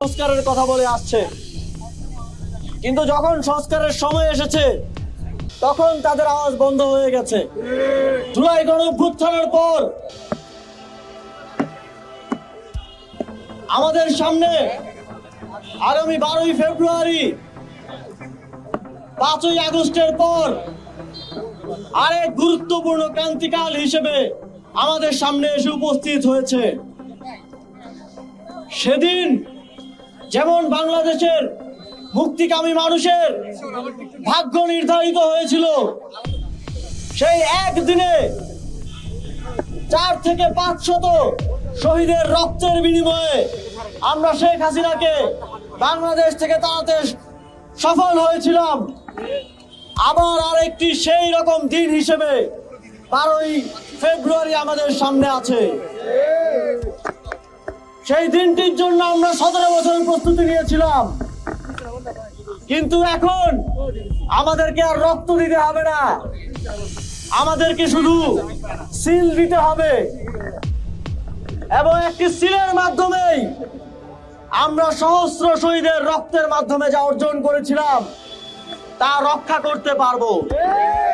সংস্কারের কথা বলে আসছে, কিন্তু যখন সংস্কারের সময় এসেছে তখন তাদের আওয়াজ বন্ধ হয়ে গেছে। জুলাই গণঅভ্যুত্থানের পর আমাদের সামনে আগামী 12ই ফেব্রুয়ারি, 5ই আগস্টের পর আরেক গুরুত্বপূর্ণ ক্রান্তিকাল হিসেবে আমাদের সামনে এসে উপস্থিত হয়েছে। সেদিন যেমন বাংলাদেশের মুক্তিকামী মানুষের ভাগ্য নির্ধারিত হয়েছিল, সেই একদিনে 4 থেকে 500 শহীদের রক্তের বিনিময়ে আমরা শেখ হাসিনাকে বাংলাদেশ থেকে তাড়াতে সফল হয়েছিলাম। আবার আরেকটি সেই রকম দিন হিসেবে 12ই ফেব্রুয়ারি আমাদের সামনে আছে। সেই দিনটির জন্য আমরা 17 বছরের প্রস্তুতি নিয়েছিলাম, কিন্তু এখন আমাদেরকে আর রক্ত দিতে হবে না, আমাদেরকে শুধু সিল দিতে হবে, এবং একটি সিলের মাধ্যমেই আমরা সহস্র শহীদের রক্তের মাধ্যমে যা অর্জন করেছিলাম তা রক্ষা করতে পারবো।